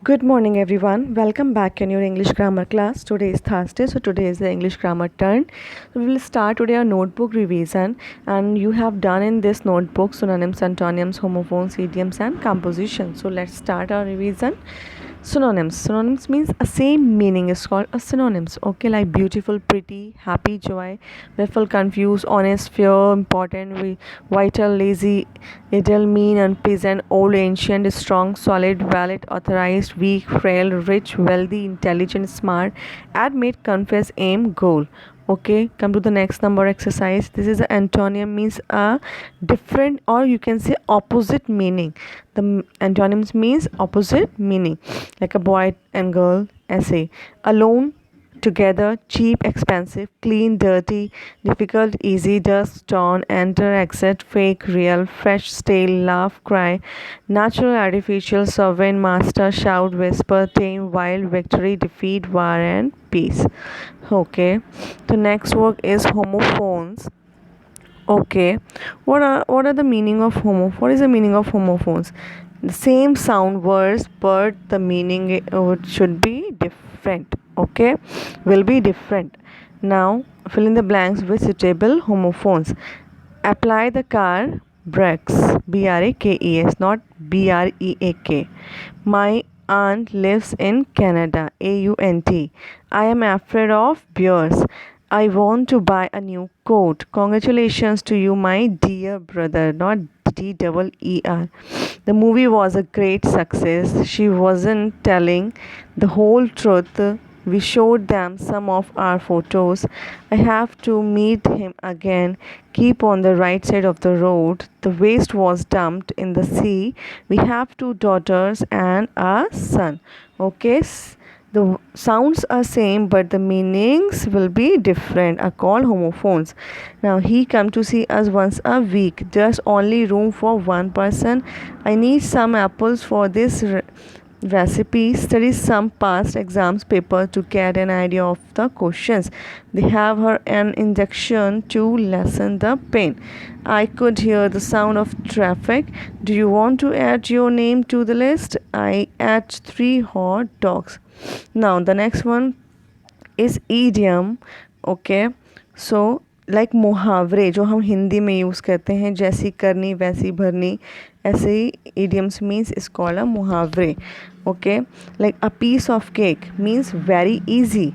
Good morning, everyone. Welcome back in your English grammar class. Today is Thursday, so today is the English grammar turn. So we will start today a notebook revision, and you have done in this notebook synonyms, antonyms, homophones, idioms, and composition. So let's start our revision. Synonyms means a same meaning is called a synonyms. Okay, like beautiful, pretty, happy, joy, willful, confused, honest, fair, important, vital, lazy, idle, mean, unpleasant, old, ancient, strong, solid, valid, authorized, weak, frail, rich, wealthy, intelligent, smart, admit, confess, aim, goal. Okay, come to the next number exercise. This is an antonym, means a different, or you can say opposite meaning. The antonyms means opposite meaning, like a boy and girl. Essay: alone, together, cheap, expensive, clean, dirty, difficult, easy, dust, torn, enter, exit, fake, real, fresh, stale, laugh, cry, natural, artificial, sovereign, master, shout, whisper, tame, wild, victory, defeat, war, and peace. Okay, the next word is homophones. Okay, what are the meaning of what is the meaning of homophones? The same sound words, but the meaning should be different. Okay, will be different. Now fill in the blanks with suitable homophones. Apply the car brakes. BRAKES, not BREAK. My aunt lives in Canada. AUNT. I am afraid of bears. I want to buy a new coat. Congratulations to you, my dear brother. Not DEER. The movie was a great success. She wasn't telling the whole truth. We showed them some of our photos. I have to meet him again. Keep on the right side of the road. The waste was dumped in the sea. We have two daughters and a son. Okay, the sounds are same but the meanings will be different, are called homophones. Now he come to see us once a week. There's only room for one person. I need some apples for this recipe. Study some past exams paper to get an idea of the questions. They have her an injection to lessen the pain. I could hear the sound of traffic. Do you want to add your name to the list? I add 3 hot dogs. Now the next one is idiom. Okay, so like मुहावरे जो हम हिंदी में use करते हैं, जैसी करनी वैसी भरनी, ऐसे ही idioms means is called a मुहावरे. Okay, like a piece of cake means very easy.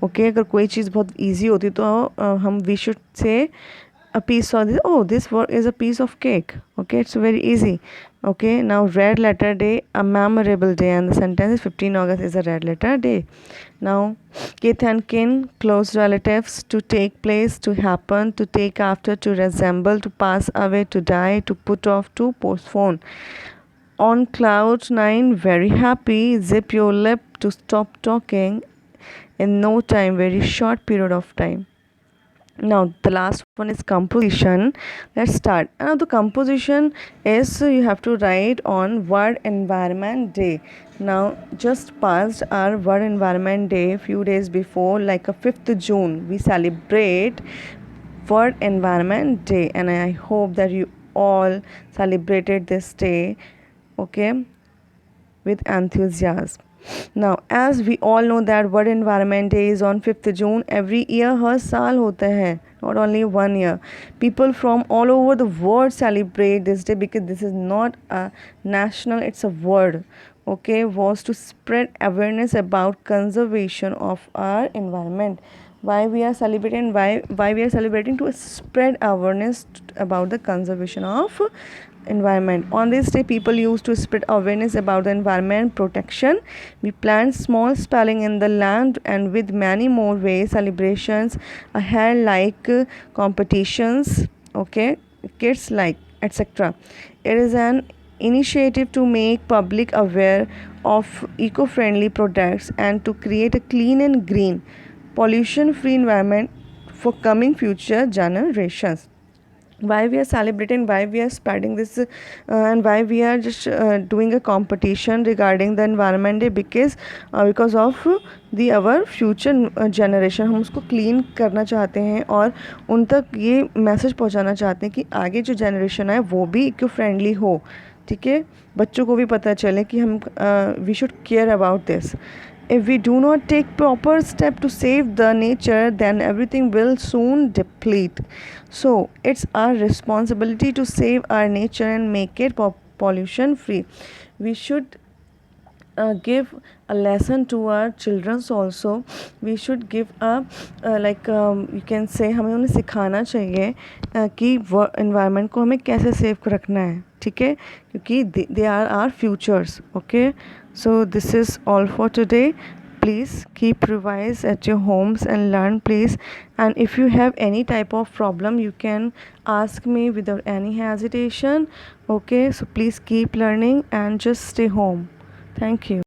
Okay, अगर कोई चीज़ बहुत ईजी होती तो हम we should say a piece of this. Oh, this work is a piece of cake. Okay, it's very easy. Okay, now red letter day, a memorable day, and the sentence is 15 August is a red letter day. Now kith and kin, close relatives, to take place, to happen, to take after, to resemble, to pass away, to die, to put off, to postpone. On cloud 9, very happy, zip your lip, to stop talking in no time, very short period of time. Now the last one is composition. Let's start. Now the composition is you have to write on World Environment Day. Now just passed our World Environment Day few days before, like a 5th June. We celebrate World Environment Day, and I hope that you all celebrated this day, okay, with enthusiasm. Now, as we all know that World Environment Day is on 5th June every year, हर साल होता है, not only 1 year. People from all over the world celebrate this day because this is not a national, it's a world. Okay, was to spread awareness about conservation of our environment. Why we are celebrating? Why we are celebrating? To spread awareness about the conservation of environment. On this day, people used to spread awareness about the environment protection. We plant small spelling in the land, and with many more ways, celebrations ahead, like competitions, okay, kids like, etc. It is an initiative to make public aware of eco-friendly products and to create a clean and green, pollution-free environment for coming future generations. Why we are celebrating, why we are spreading this, and why we are just doing a competition regarding the environment day, because of the our future generation. हम उसको clean करना चाहते हैं और उन तक ये message पहुंचाना चाहते हैं कि आगे जो जनरेशन है वो भी इको फ्रेंडली हो. ठीक है, बच्चों को भी पता चले कि हम we should care about this. If we do not take proper step to save the nature, then everything will soon deplete. So it's our responsibility to save our nature and make it pollution free. We should give a lesson to our children also. We should give a you can say हमें उन्हें सिखाना चाहिए कि environment को हमें कैसे save रखना है, ठीक है, क्योंकि they are our futures. Okay, so this is all for today. Please keep revise at your homes and learn, please. And if you have any type of problem, you can ask me without any hesitation. Okay, so please keep learning and just stay home. Thank you.